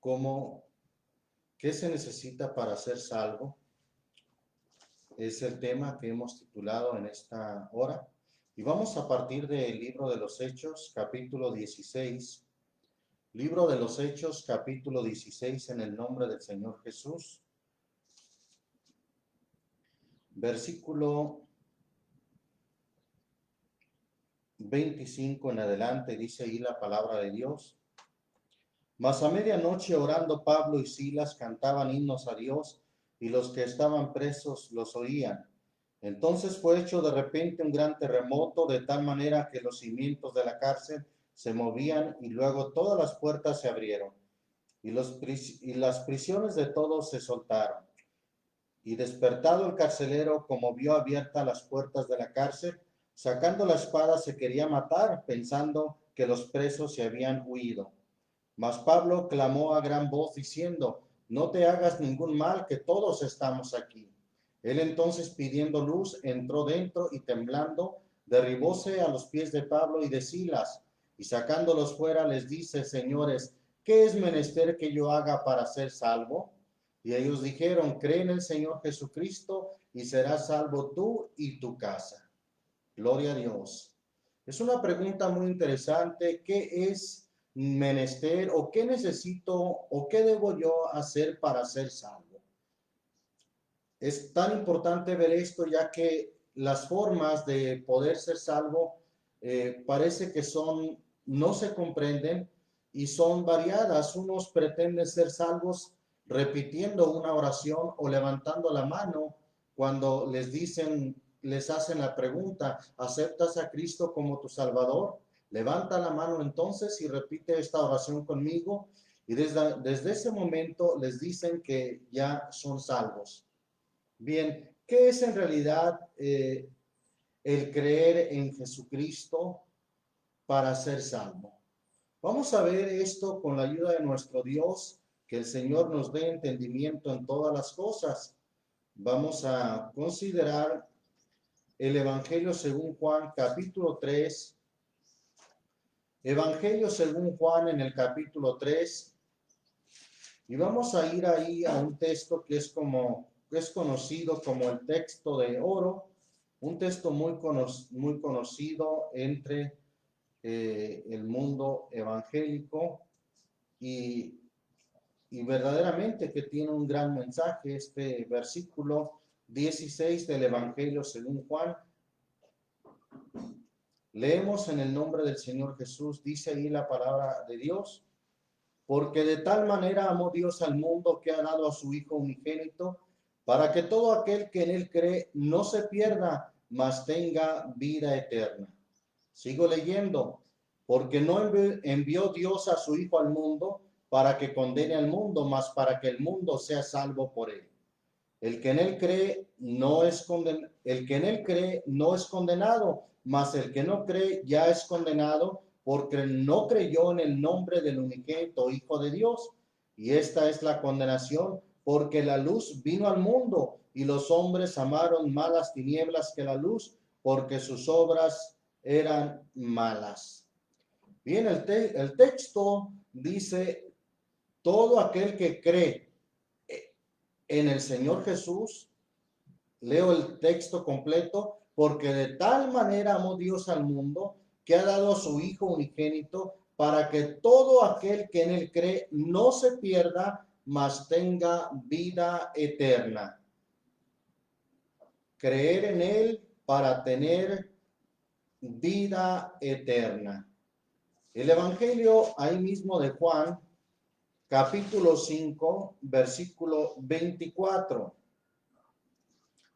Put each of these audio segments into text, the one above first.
cómo, qué se necesita para ser salvo. Es el tema que hemos titulado en esta hora. Y vamos a partir del libro de los Hechos, capítulo 16. Libro de los Hechos, capítulo 16, en el nombre del Señor Jesús. Versículo 25 en adelante, dice ahí la palabra de Dios. Mas a medianoche, orando, Pablo y Silas cantaban himnos a Dios, y los que estaban presos los oían. Entonces fue hecho de repente un gran terremoto, de tal manera que los cimientos de la cárcel se movían, y luego todas las puertas se abrieron, y las prisiones de todos se soltaron. Y despertado el carcelero, como vio abiertas las puertas de la cárcel, sacando la espada se quería matar, pensando que los presos se habían huido. Mas Pablo clamó a gran voz diciendo: no te hagas ningún mal, que todos estamos aquí. Él entonces, pidiendo luz, entró dentro y temblando, derribóse a los pies de Pablo y de Silas, y sacándolos fuera les dice: señores, ¿qué es menester que yo haga para ser salvo? Y ellos dijeron: cree en el Señor Jesucristo y serás salvo tú y tu casa. Gloria a Dios. Es una pregunta muy interesante. ¿Qué es menester o qué necesito o qué debo yo hacer para ser salvo? Es tan importante ver esto, ya que las formas de poder ser salvo parece que no se comprenden y son variadas. Unos pretenden ser salvos repitiendo una oración o levantando la mano cuando les hacen la pregunta: ¿aceptas a Cristo como tu Salvador? Levanta la mano entonces y repite esta oración conmigo, y desde ese momento les dicen que ya son salvos. Bien, ¿qué es en realidad el creer en Jesucristo para ser salvo? Vamos a ver esto con la ayuda de nuestro Dios, que el Señor nos dé entendimiento en todas las cosas. Vamos a considerar el Evangelio según Juan, capítulo 3. Evangelio según Juan en el capítulo 3. Y vamos a ir ahí a un texto que es conocido como el texto de oro, un texto muy conocido entre el mundo evangélico y verdaderamente que tiene un gran mensaje, este versículo 16 del Evangelio según Juan. Leemos en el nombre del Señor Jesús. Dice ahí la palabra de Dios: porque de tal manera amó Dios al mundo, que ha dado a su Hijo unigénito, para que todo aquel que en él cree no se pierda, mas tenga vida eterna. Sigo leyendo: porque no envió Dios a su Hijo al mundo para que condene al mundo, mas para que el mundo sea salvo por él. El que en él cree no es condenado, mas el que no cree ya es condenado, porque no creyó en el nombre del unigénito Hijo de Dios. Y esta es la condenación, porque la luz vino al mundo, y los hombres amaron más las tinieblas que la luz, porque sus obras eran malas. Bien, el texto dice: todo aquel que cree en el Señor Jesús. Leo el texto completo: porque de tal manera amó Dios al mundo, que ha dado a su Hijo unigénito, para que todo aquel que en él cree no se pierda, mas tenga vida eterna. Creer en él para tener vida eterna. El Evangelio ahí mismo de Juan, capítulo 5, versículo 24.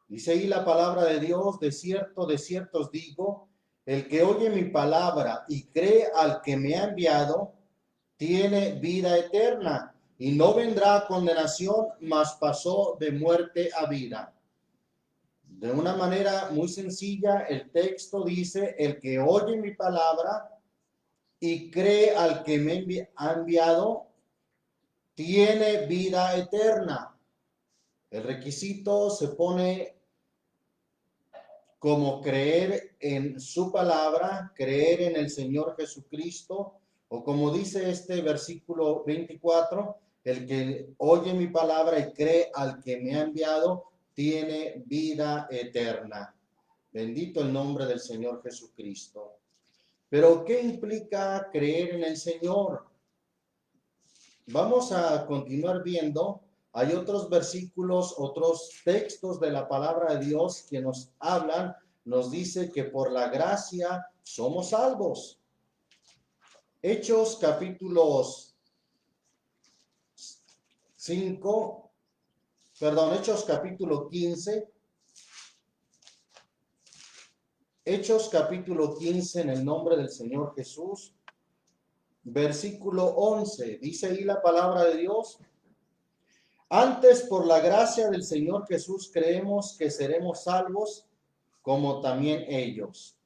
Dice ahí la palabra de Dios: de cierto os digo, el que oye mi palabra y cree al que me ha enviado, tiene vida eterna, y no vendrá a condenación, mas pasó de muerte a vida. De una manera muy sencilla, el texto dice: el que oye mi palabra y cree al que me ha enviado, tiene vida eterna. El requisito se pone como creer en su palabra, creer en el Señor Jesucristo, o como dice este versículo 24, el que oye mi palabra y cree al que me ha enviado, tiene vida eterna. Bendito el nombre del Señor Jesucristo. Pero, ¿qué implica creer en el Señor? Vamos a continuar viendo. Hay otros versículos, otros textos de la palabra de Dios que nos hablan, nos dice que por la gracia somos salvos. Hechos capítulos 5, Hechos capítulo 15. Hechos capítulo 15 en el nombre del Señor Jesús. Versículo 11, dice ahí la palabra de Dios. Antes, por la gracia del Señor Jesús, creemos que seremos salvos, como también ellos.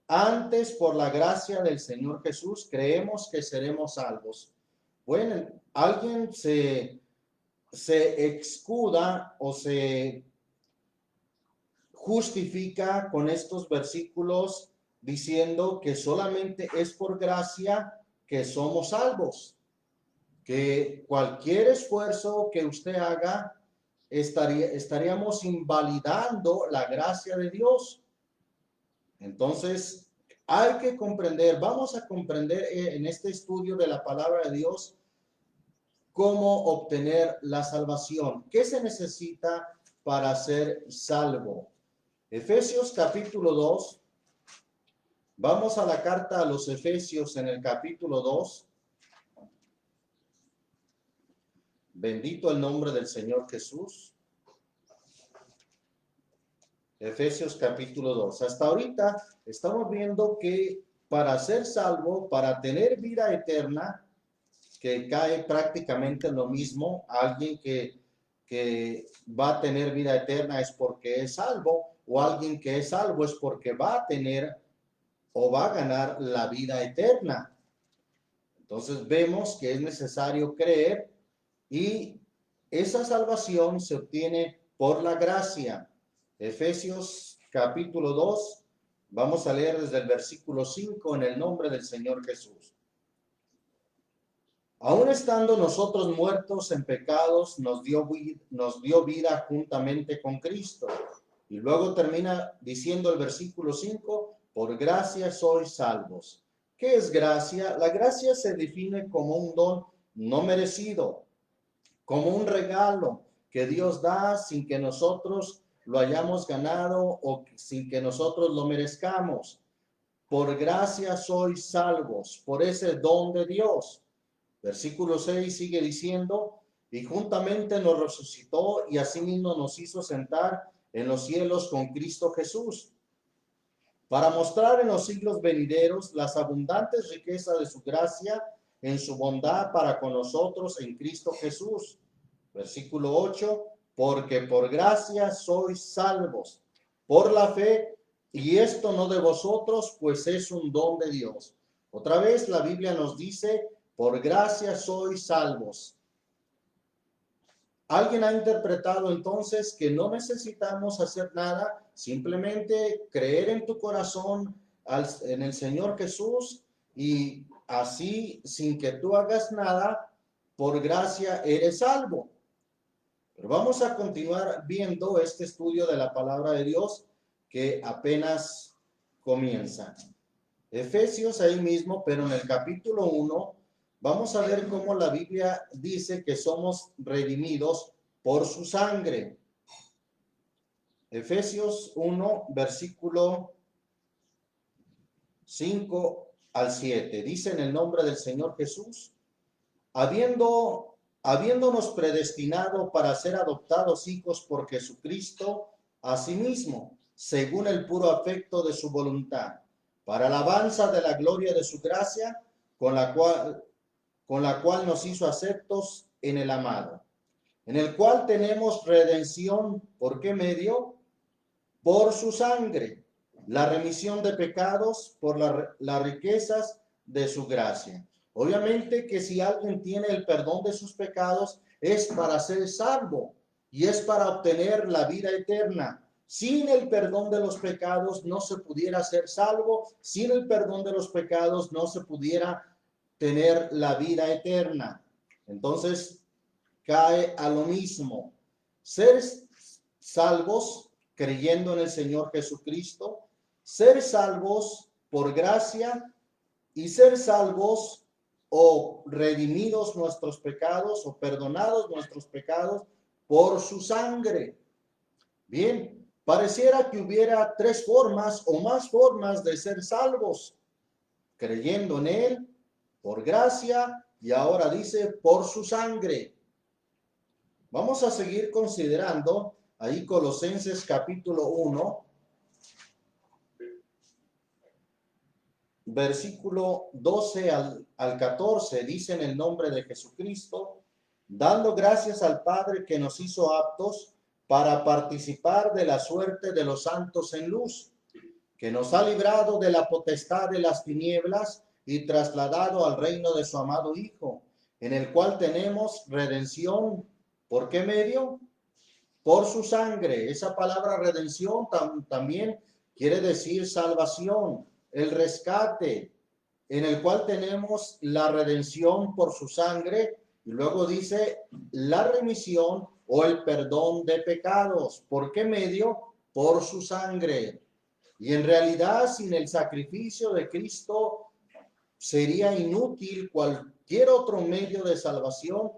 Antes, por la gracia del Señor Jesús, creemos que seremos salvos. Bueno, alguien se escuda o se justifica con estos versículos diciendo que solamente es por gracia que somos salvos, que cualquier esfuerzo que usted haga estaríamos invalidando la gracia de Dios. Entonces, hay que comprender, vamos a comprender en este estudio de la palabra de Dios cómo obtener la salvación. ¿Qué se necesita para ser salvo? Efesios capítulo 2. Vamos a la carta a los Efesios en el capítulo 2. Bendito el nombre del Señor Jesús. Efesios capítulo 2. Hasta ahorita estamos viendo que para ser salvo, para tener vida eterna, que cae prácticamente en lo mismo, alguien que va a tener vida eterna es porque es salvo, o alguien que es salvo es porque va a tener o va a ganar la vida eterna. Entonces vemos que es necesario creer y esa salvación se obtiene por la gracia. Efesios capítulo 2, vamos a leer desde el versículo 5 en el nombre del Señor Jesús. Aún estando nosotros muertos en pecados, nos dio vida juntamente con Cristo. Y luego termina diciendo el versículo 5, por gracia sois salvos. ¿Qué es gracia? La gracia se define como un don no merecido, como un regalo que Dios da sin que nosotros lo hayamos ganado o sin que nosotros lo merezcamos. Por gracia sois salvos, por ese don de Dios. Versículo 6 sigue diciendo, y juntamente nos resucitó y asimismo nos hizo sentar en los cielos con Cristo Jesús, para mostrar en los siglos venideros las abundantes riquezas de su gracia en su bondad para con nosotros en Cristo Jesús. Versículo 8, porque por gracia sois salvos, por la fe, y esto no de vosotros, pues es un don de Dios. Otra vez la Biblia nos dice, por gracia sois salvos. Alguien ha interpretado entonces que no necesitamos hacer nada, simplemente creer en tu corazón en el Señor Jesús y así, sin que tú hagas nada, por gracia eres salvo. Pero vamos a continuar viendo este estudio de la palabra de Dios que apenas comienza. Efesios ahí mismo, pero en el capítulo 1, vamos a ver cómo la Biblia dice que somos redimidos por su sangre. Efesios 1, versículo 5 al 7. Dice en el nombre del Señor Jesús, habiéndonos predestinado para ser adoptados hijos por Jesucristo, asimismo, según el puro afecto de su voluntad, para alabanza de la gloria de su gracia, con la cual nos hizo aceptos en el amado, en el cual tenemos redención. ¿Por qué medio? Por su sangre, la remisión de pecados por las riquezas de su gracia. Obviamente que si alguien tiene el perdón de sus pecados, es para ser salvo y es para obtener la vida eterna. Sin el perdón de los pecados no se pudiera ser salvo, sin el perdón de los pecados no se pudiera tener la vida eterna. Entonces, cae a lo mismo. Ser salvos creyendo en el Señor Jesucristo, ser salvos por gracia y ser salvos o redimidos nuestros pecados o perdonados nuestros pecados por su sangre. Bien, pareciera que hubiera tres formas o más formas de ser salvos: creyendo en Él, por gracia y ahora dice por su sangre. Vamos a seguir considerando ahí Colosenses capítulo 1, versículo 12 al 14, dice: en el nombre de Jesucristo, dando gracias al Padre que nos hizo aptos para participar de la suerte de los santos en luz, que nos ha librado de la potestad de las tinieblas y trasladado al reino de su amado Hijo, en el cual tenemos redención. ¿Por qué medio? Por su sangre. Esa palabra redención también quiere decir salvación, el rescate, en el cual tenemos la redención por su sangre, y luego dice la remisión o el perdón de pecados. ¿Por qué medio? Por su sangre. Y en realidad, sin el sacrificio de Cristo, sería inútil cualquier otro medio de salvación.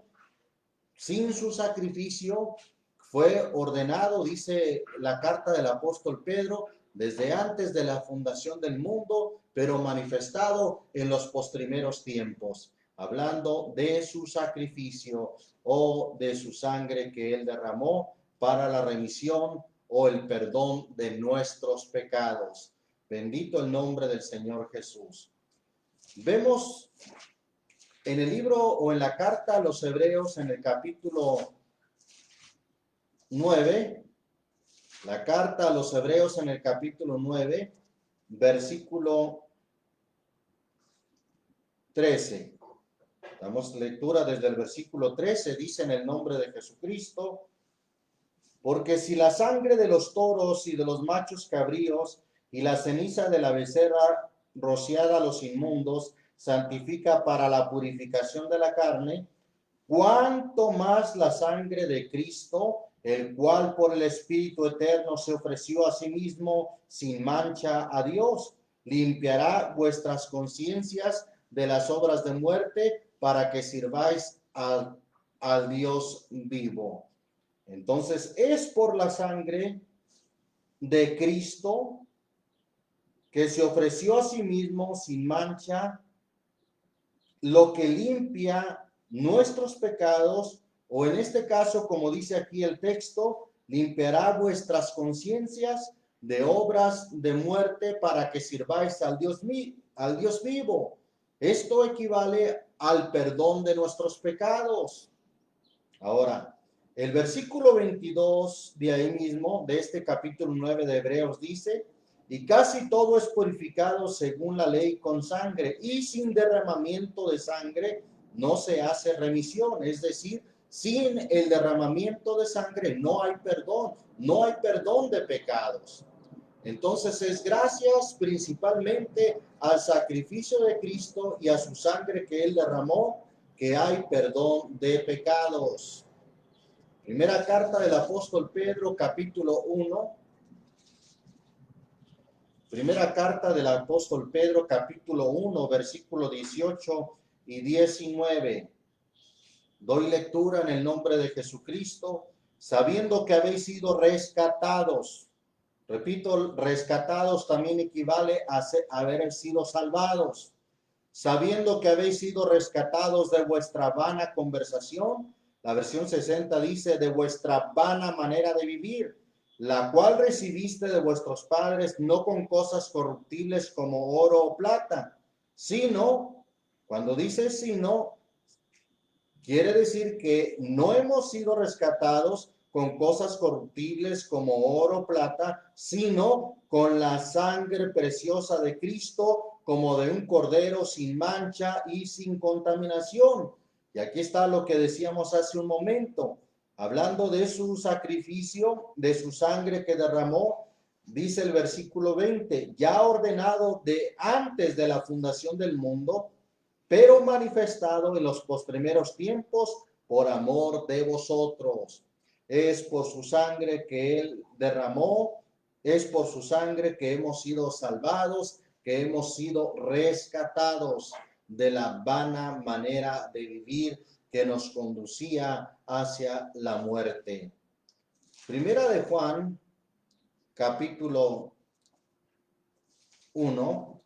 Sin su sacrificio fue ordenado, dice la carta del apóstol Pedro, desde antes de la fundación del mundo, pero manifestado en los postrimeros tiempos, hablando de su sacrificio o de su sangre que él derramó para la remisión o el perdón de nuestros pecados. Bendito el nombre del Señor Jesús. Vemos en el libro o en la carta a los Hebreos, en el capítulo 9, la carta a los Hebreos en el capítulo 9, versículo 13. Damos lectura desde el versículo 13, dice: en el nombre de Jesucristo, porque si la sangre de los toros y de los machos cabríos y la ceniza de la becerra rociada a los inmundos santifica para la purificación de la carne, cuánto más la sangre de Cristo, el cual por el Espíritu eterno se ofreció a sí mismo sin mancha a Dios, limpiará vuestras conciencias de las obras de muerte para que sirváis al Dios vivo. Entonces, es por la sangre de Cristo que se ofreció a sí mismo sin mancha, lo que limpia nuestros pecados, o en este caso, como dice aquí el texto, limpiará vuestras conciencias de obras de muerte para que sirváis al Dios vivo. Esto equivale al perdón de nuestros pecados. Ahora, el versículo 22 de ahí mismo, de este capítulo 9 de Hebreos, dice: y casi todo es purificado según la ley con sangre, y sin derramamiento de sangre no se hace remisión. Es decir, sin el derramamiento de sangre no hay perdón de pecados. Entonces es gracias principalmente al sacrificio de Cristo y a su sangre que Él derramó que hay perdón de pecados. Primera carta del apóstol Pedro, capítulo 1. Primera carta del apóstol Pedro, capítulo 1, versículo 18 y 19. Doy lectura en el nombre de Jesucristo, sabiendo que habéis sido rescatados. Repito, rescatados también equivale a haber sido salvados. Sabiendo que habéis sido rescatados de vuestra vana conversación, la versión 60 dice: de vuestra vana manera de vivir, la cual recibiste de vuestros padres, no con cosas corruptibles como oro o plata, sino, cuando dice sino, quiere decir que no hemos sido rescatados con cosas corruptibles como oro o plata, sino con la sangre preciosa de Cristo, como de un cordero sin mancha y sin contaminación. Y aquí está lo que decíamos hace un momento, hablando de su sacrificio, de su sangre que derramó. Dice el versículo 20, ya ordenado de antes de la fundación del mundo, pero manifestado en los postremeros tiempos por amor de vosotros. Es por su sangre que Él derramó, es por su sangre que hemos sido salvados, que hemos sido rescatados de la vana manera de vivir que nos conducía hacia la muerte. Primera de Juan, capítulo 1,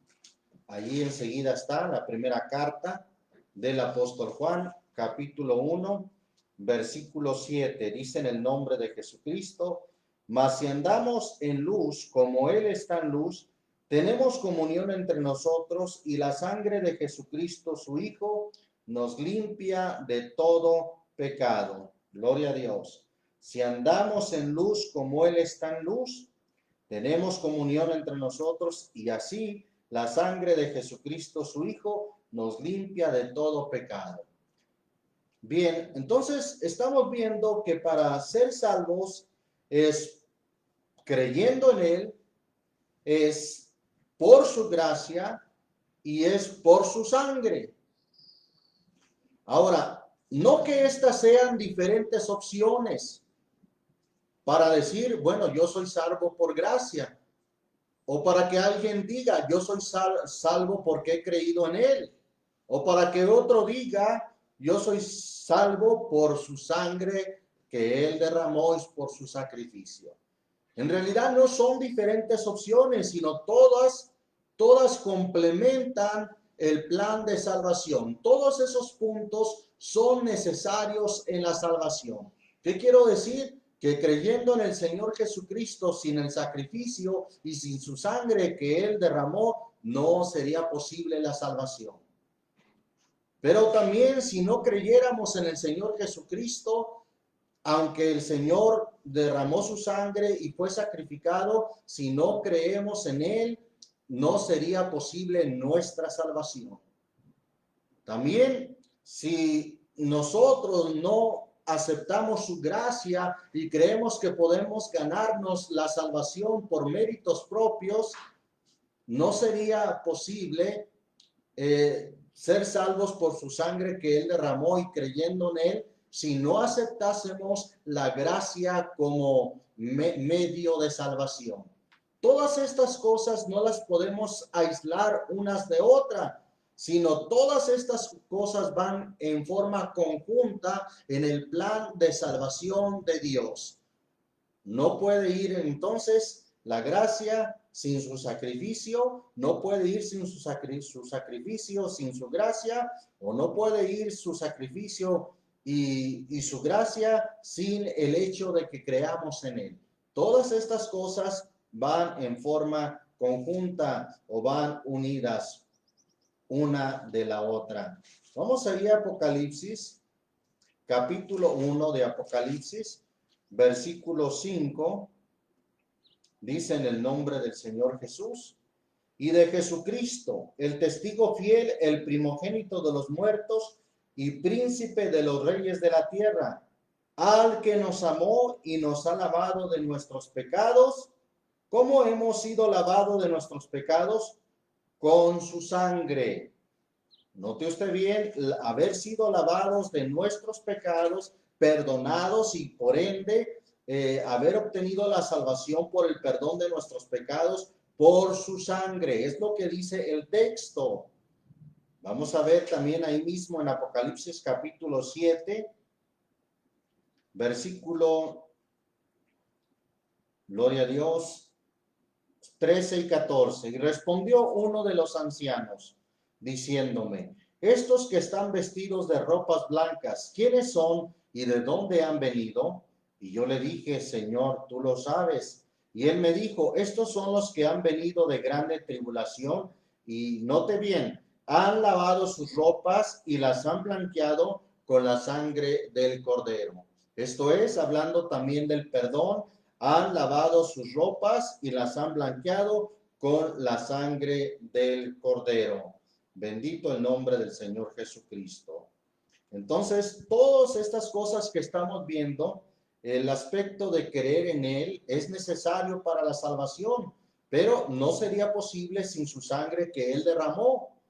allí enseguida está la primera carta del apóstol Juan, capítulo 1, versículo 7, dice en el nombre de Jesucristo: mas si andamos en luz como Él está en luz, tenemos comunión entre nosotros y la sangre de Jesucristo, su Hijo, nos limpia de todo pecado. Gloria a Dios. Si andamos en luz como Él está en luz, tenemos comunión entre nosotros y así la sangre de Jesucristo, su Hijo, nos limpia de todo pecado. Bien, entonces estamos viendo que para ser salvos es creyendo en Él, es por su gracia y es por su sangre. Ahora, no que estas sean diferentes opciones para decir, bueno, yo soy salvo por gracia, o para que alguien diga, yo soy salvo porque he creído en Él, o para que otro diga, yo soy salvo por su sangre que Él derramó y por su sacrificio. En realidad no son diferentes opciones, sino todas complementan el plan de salvación. Todos esos puntos son necesarios en la salvación. ¿Qué quiero decir? Que creyendo en el Señor Jesucristo, sin el sacrificio y sin su sangre que Él derramó, no sería posible la salvación. Pero también si no creyéramos en el Señor Jesucristo, aunque el Señor derramó su sangre y fue sacrificado, si no creemos en Él, no sería posible nuestra salvación. También, si nosotros no aceptamos su gracia y creemos que podemos ganarnos la salvación por méritos propios, no sería posible ser salvos por su sangre que Él derramó y creyendo en Él, si no aceptásemos la gracia como medio de salvación. Todas estas cosas no las podemos aislar unas de otras, sino todas estas cosas van en forma conjunta en el plan de salvación de Dios. No puede ir entonces la gracia sin su sacrificio, no puede ir sin su sacrificio, sin su gracia, o no puede ir su sacrificio y su gracia sin el hecho de que creamos en Él. Todas estas cosas van en forma conjunta o van unidas una de la otra. Vamos a ir a Apocalipsis, capítulo 1 de Apocalipsis, versículo 5. Dice en el nombre del Señor Jesús y de Jesucristo, el testigo fiel, el primogénito de los muertos y príncipe de los reyes de la tierra, al que nos amó y nos ha lavado de nuestros pecados. ¿Cómo hemos sido lavados de nuestros pecados? Con su sangre. Note usted bien, haber sido lavados de nuestros pecados, perdonados y por ende haber obtenido la salvación por el perdón de nuestros pecados por su sangre. Es lo que dice el texto. Vamos a ver también ahí mismo en Apocalipsis capítulo 7, versículo, gloria a Dios, 13 y 14. Y respondió uno de los ancianos, diciéndome, estos que están vestidos de ropas blancas, ¿quiénes son y de dónde han venido? Y yo le dije, Señor, tú lo sabes. Y él me dijo, estos son los que han venido de grande tribulación y note bien, han lavado sus ropas y las han blanqueado con la sangre del Cordero. Esto es, hablando también del perdón, han lavado sus ropas y las han blanqueado con la sangre del Cordero. Bendito el nombre del Señor Jesucristo. Entonces, todas estas cosas que estamos viendo, el aspecto de creer en Él es necesario para la salvación, pero no sería posible sin su sangre que Él derramó.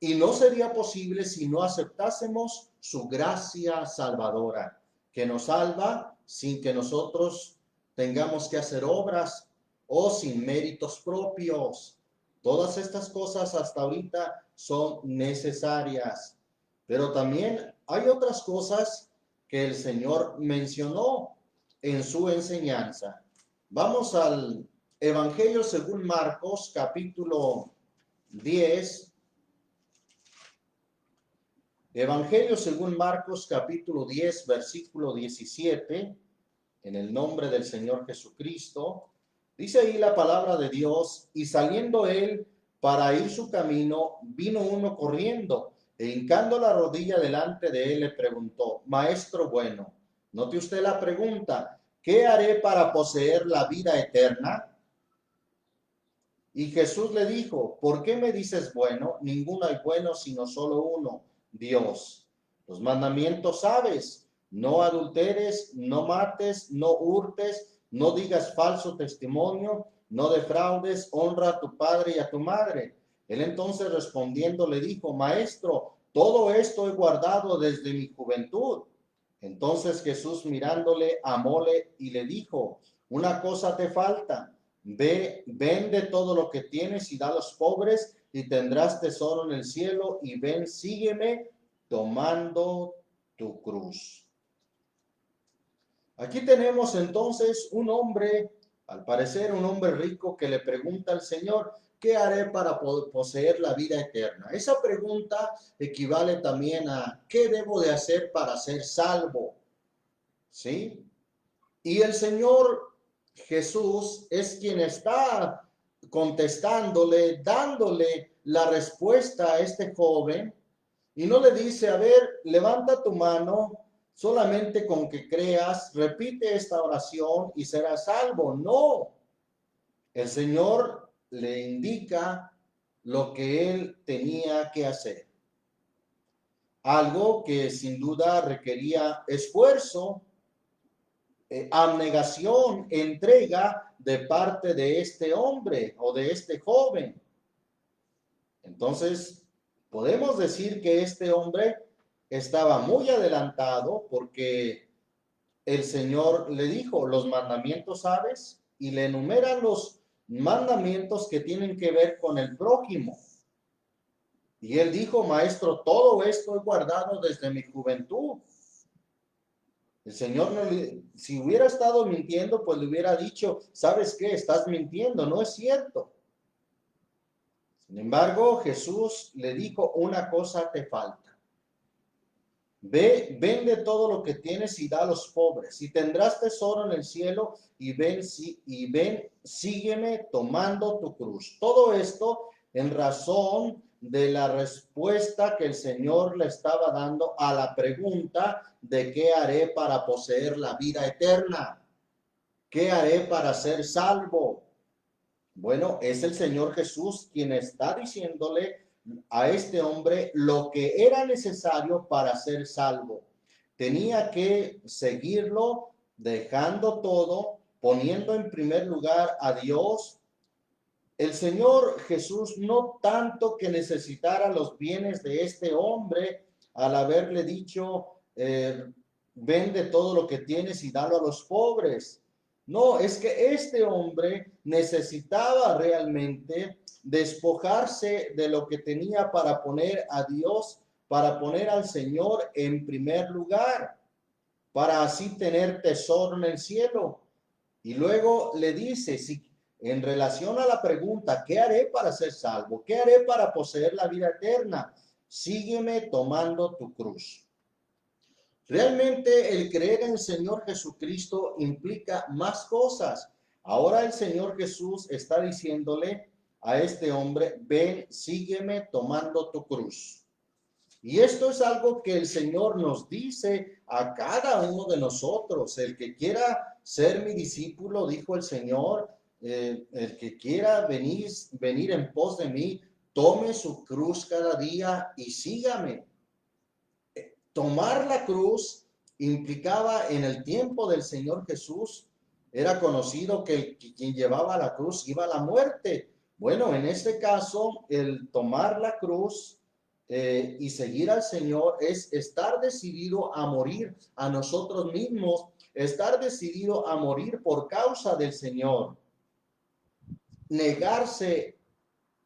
Y no sería posible si no aceptásemos su gracia salvadora, que nos salva sin que nosotros tengamos que hacer obras o sin méritos propios. Todas estas cosas hasta ahorita son necesarias, pero también hay otras cosas que el Señor mencionó en su enseñanza. Vamos al Evangelio según Marcos, capítulo 10. Evangelio según Marcos, capítulo 10, versículo 17, en el nombre del Señor Jesucristo. Dice ahí la palabra de Dios: y saliendo él para ir su camino, vino uno corriendo, e hincando la rodilla delante de él, le preguntó: Maestro bueno, note usted la pregunta, ¿qué haré para poseer la vida eterna? Y Jesús le dijo: ¿por qué me dices bueno? Ninguno hay bueno sino solo uno, Dios. Los mandamientos sabes: no adulteres, no mates, no hurtes, no digas falso testimonio, no defraudes, honra a tu padre y a tu madre. Él entonces respondiendo le dijo: Maestro, todo esto he guardado desde mi juventud. Entonces Jesús mirándole, amóle y le dijo: una cosa te falta. Ve, vende todo lo que tienes y da a los pobres, y tendrás tesoro en el cielo, y ven, sígueme tomando tu cruz. Aquí tenemos entonces un hombre, al parecer un hombre rico, que le pregunta al Señor: ¿qué haré para poseer la vida eterna? Esa pregunta equivale también a: ¿qué debo de hacer para ser salvo? ¿Sí? Y el Señor Jesús es quien está contestándole, dándole la respuesta a este joven, y no le dice: a ver, levanta tu mano, solamente con que creas, repite esta oración y serás salvo. No, el Señor le indica lo que él tenía que hacer. Algo que sin duda requería esfuerzo, abnegación, entrega de parte de este hombre o de este joven. Entonces, podemos decir que este hombre estaba muy adelantado, porque el Señor le dijo: los mandamientos sabes, y le enumeran los mandamientos que tienen que ver con el prójimo. Y él dijo: Maestro, todo esto he guardado desde mi juventud. El Señor, no le, si hubiera estado mintiendo, pues le hubiera dicho: ¿sabes qué? Estás mintiendo, no es cierto. Sin embargo, Jesús le dijo: una cosa te falta. Ve, vende todo lo que tienes y da a los pobres, y tendrás tesoro en el cielo, y ven, sígueme tomando tu cruz. Todo esto en razón de la respuesta que el Señor le estaba dando a la pregunta de qué haré para poseer la vida eterna, qué haré para ser salvo. Bueno, es el Señor Jesús quien está diciéndole a este hombre lo que era necesario para ser salvo. Tenía que seguirlo, dejando todo, poniendo en primer lugar a Dios. El Señor Jesús no tanto que necesitara los bienes de este hombre, al haberle dicho: vende todo lo que tienes y dalo a los pobres. No, es que este hombre necesitaba realmente despojarse de lo que tenía para poner a Dios, para poner al Señor en primer lugar, para así tener tesoro en el cielo. Y luego le dice, si en relación a la pregunta, ¿qué haré para ser salvo? ¿Qué haré para poseer la vida eterna? Sígueme tomando tu cruz. Realmente el creer en el Señor Jesucristo implica más cosas. Ahora el Señor Jesús está diciéndole a este hombre: ven, sígueme tomando tu cruz. Y esto es algo que el Señor nos dice a cada uno de nosotros. El que quiera ser mi discípulo, dijo el Señor, el que quiera venir en pos de mí, tome su cruz cada día y sígame. Tomar la cruz implicaba, en el tiempo del Señor Jesús, era conocido que quien llevaba la cruz iba a la muerte. Bueno, en este caso, el tomar la cruz y seguir al Señor es estar decidido a morir a nosotros mismos, estar decidido a morir por causa del Señor, negarse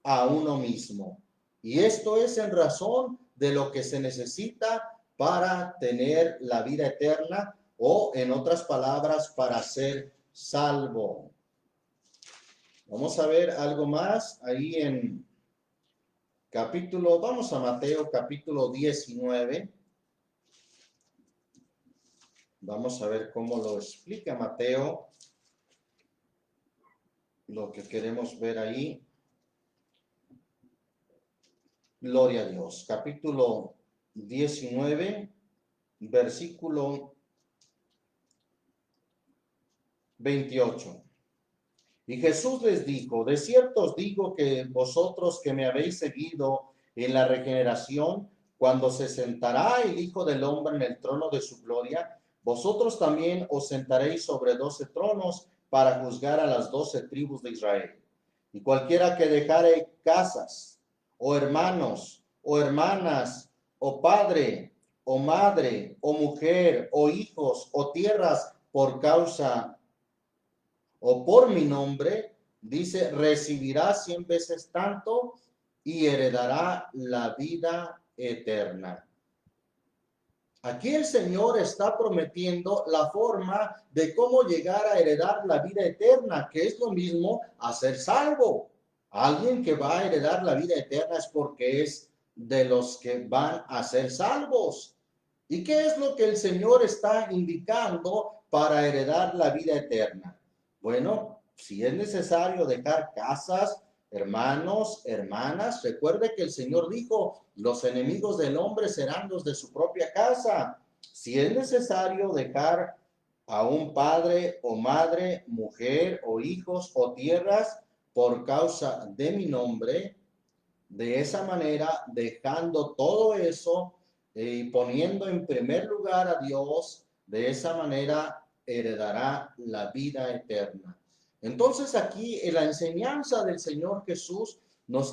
a uno mismo. Y esto es en razón de lo que se necesita para tener la vida eterna o, en otras palabras, para ser salvo. Vamos a ver algo más ahí en vamos a Mateo capítulo 19. Vamos a ver cómo lo explica Mateo, lo que queremos ver ahí. Gloria a Dios. Capítulo 19, versículo 28. Y Jesús les dijo: de cierto os digo que vosotros que me habéis seguido en la regeneración, cuando se sentará el Hijo del Hombre en el trono de su gloria, vosotros también os sentaréis sobre 12 tronos para juzgar a las 12 tribus de Israel. Y cualquiera que dejare casas, o hermanos, o hermanas, o padre, o madre, o mujer, o hijos, o tierras, por causa o por mi nombre, dice, recibirá 100 veces tanto y heredará la vida eterna. Aquí el Señor está prometiendo la forma de cómo llegar a heredar la vida eterna, que es lo mismo a ser salvo. Alguien que va a heredar la vida eterna es porque es de los que van a ser salvos. ¿Y qué es lo que el Señor está indicando para heredar la vida eterna? Bueno, si es necesario dejar casas, hermanos, hermanas, recuerde que el Señor dijo, los enemigos del hombre serán los de su propia casa. Si es necesario dejar a un padre o madre, mujer o hijos o tierras por causa de mi nombre, de esa manera, dejando todo eso y poniendo en primer lugar a Dios, de esa manera heredará la vida eterna. Entonces aquí en la enseñanza del Señor Jesús nos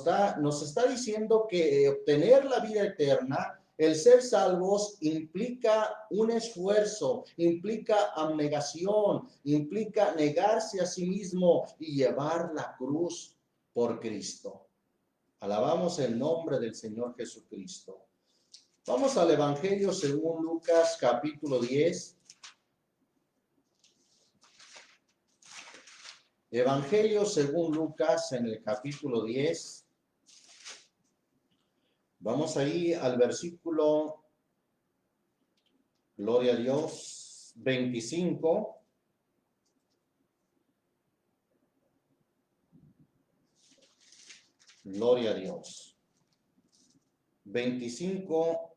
está diciendo que obtener la vida eterna, el ser salvos, implica un esfuerzo, implica abnegación, implica negarse a sí mismo y llevar la cruz por Cristo. Alabamos el nombre del Señor Jesucristo. Vamos al Evangelio según Lucas capítulo 10. Evangelio según Lucas en el capítulo 10. Vamos ahí al versículo, gloria a Dios, 25. Gloria a Dios. 25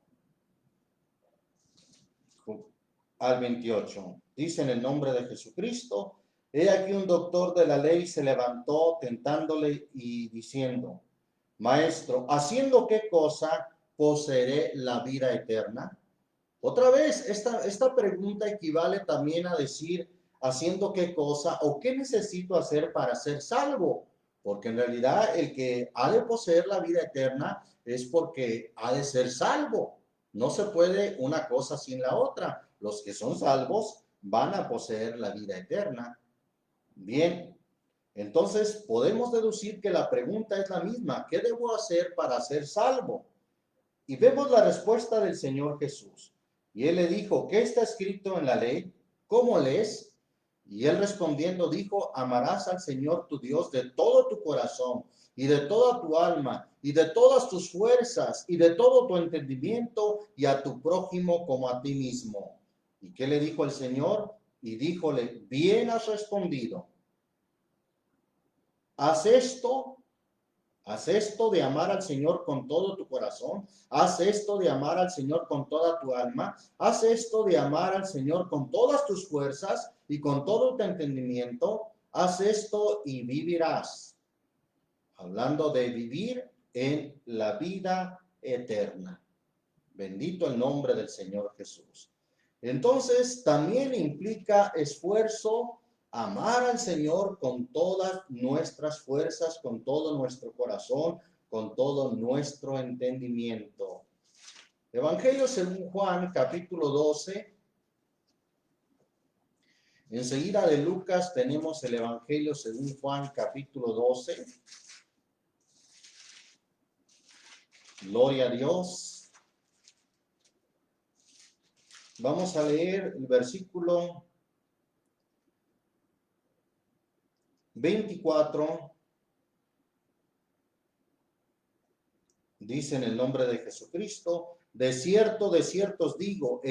al 28. Dice en el nombre de Jesucristo: he aquí un doctor de la ley se levantó tentándole y diciendo: Maestro, ¿haciendo qué cosa poseeré la vida eterna? Otra vez, esta pregunta equivale también a decir, ¿haciendo qué cosa o qué necesito hacer para ser salvo? Porque en realidad el que ha de poseer la vida eterna es porque ha de ser salvo. No se puede una cosa sin la otra. Los que son salvos van a poseer la vida eterna. Bien, entonces podemos deducir que la pregunta es la misma. ¿Qué debo hacer para ser salvo? Y vemos la respuesta del Señor Jesús. Y él le dijo: ¿qué está escrito en la ley? ¿Cómo lees? Y él respondiendo dijo: amarás al Señor tu Dios de todo tu corazón y de toda tu alma y de todas tus fuerzas y de todo tu entendimiento, y a tu prójimo como a ti mismo. ¿Y qué le dijo el Señor? Y díjole: bien has respondido. Haz esto de amar al Señor con todo tu corazón. Haz esto de amar al Señor con toda tu alma. Haz esto de amar al Señor con todas tus fuerzas y con todo tu entendimiento. Haz esto y vivirás. Hablando de vivir en la vida eterna. Bendito el nombre del Señor Jesús. Entonces, también implica esfuerzo amar al Señor con todas nuestras fuerzas, con todo nuestro corazón, con todo nuestro entendimiento. Evangelio según Juan, capítulo 12. Enseguida de Lucas tenemos el Evangelio según Juan, capítulo 12. Gloria a Dios. Vamos a leer el versículo 24. Dice en el nombre de Jesucristo: de cierto os digo,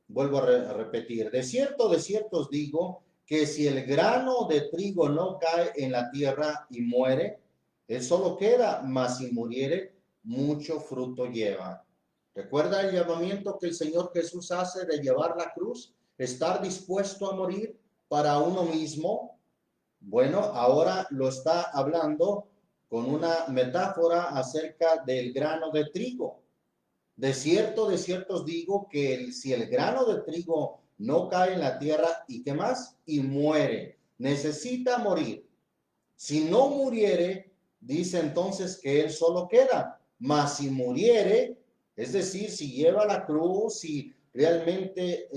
vuelvo a repetir, de cierto os digo, que si el grano de trigo no cae en la tierra y muere, él solo queda, mas si muriere, mucho fruto lleva. ¿Recuerda el llamamiento que el Señor Jesús hace de llevar la cruz? Estar dispuesto a morir para uno mismo. Bueno, ahora lo está hablando con una metáfora acerca del grano de trigo. De cierto os digo que si el grano de trigo no cae en la tierra, ¿y qué más? Y muere, necesita morir. Si no muriere, dice entonces que él solo queda. Mas si muriere, es decir, si lleva la cruz, si realmente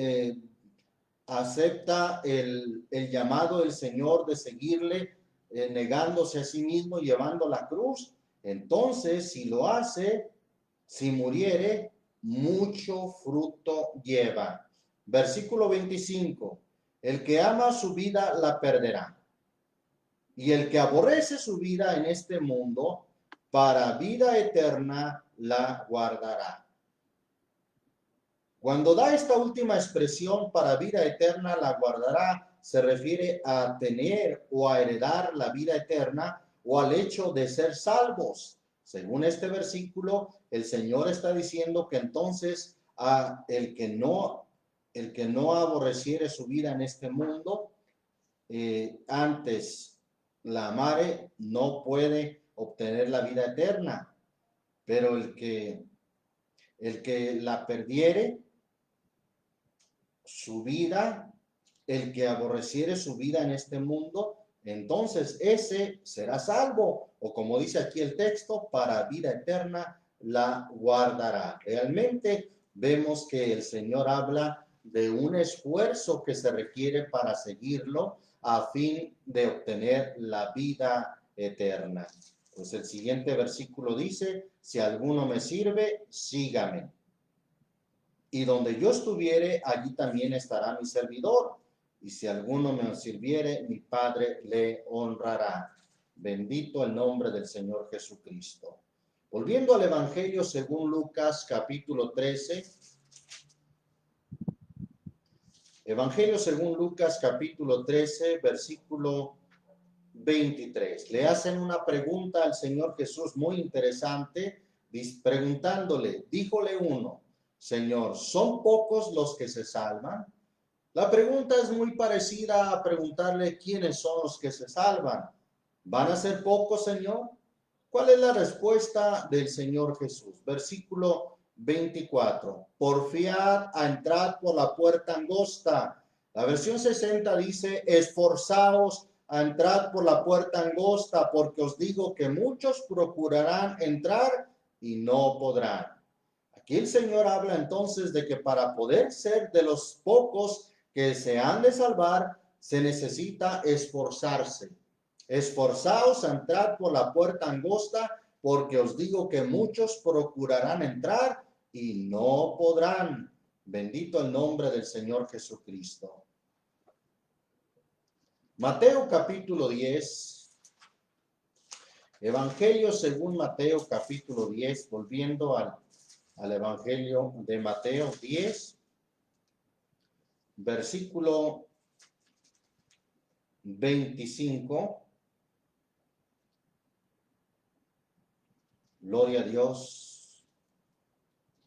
acepta el llamado del Señor de seguirle, negándose a sí mismo, llevando la cruz, entonces si lo hace, si muriere, mucho fruto lleva. Versículo 25. El que ama su vida la perderá, y el que aborrece su vida en este mundo, para vida eterna la guardará. Cuando da esta última expresión, para vida eterna la guardará, se refiere a tener o a heredar la vida eterna o al hecho de ser salvos. Según este versículo, el Señor está diciendo que entonces el que no aborreciere su vida en este mundo, antes la amare, no puede obtener la vida eterna. Pero el que la perdiere, su vida, el que aborreciere su vida en este mundo, entonces ese será salvo, o como dice aquí el texto, para vida eterna la guardará. Realmente vemos que el Señor habla de un esfuerzo que se requiere para seguirlo a fin de obtener la vida eterna. Pues el siguiente versículo dice: si alguno me sirve, sígame. Y donde yo estuviere, allí también estará mi servidor. Y si alguno me sirviere, mi Padre le honrará. Bendito el nombre del Señor Jesucristo. Volviendo al Evangelio según Lucas, capítulo 13. Evangelio según Lucas, capítulo 13, versículo 23. Le hacen una pregunta al Señor Jesús muy interesante, preguntándole, díjole uno: Señor, ¿son pocos los que se salvan? La pregunta es muy parecida a preguntarle quiénes son los que se salvan. ¿Van a ser pocos, Señor? ¿Cuál es la respuesta del Señor Jesús? Versículo 24. Porfiad a entrar por la puerta angosta. La versión 60 dice: esforzaos a entrar por la puerta angosta, porque os digo que muchos procurarán entrar y no podrán. Aquí el Señor habla entonces de que para poder ser de los pocos que se han de salvar, se necesita esforzarse. Esforzaos a entrar por la puerta angosta, porque os digo que muchos procurarán entrar y no podrán. Bendito el nombre del Señor Jesucristo. Mateo capítulo 10. Evangelio según Mateo capítulo 10, volviendo al Evangelio de Mateo 10, versículo 25. Gloria a Dios.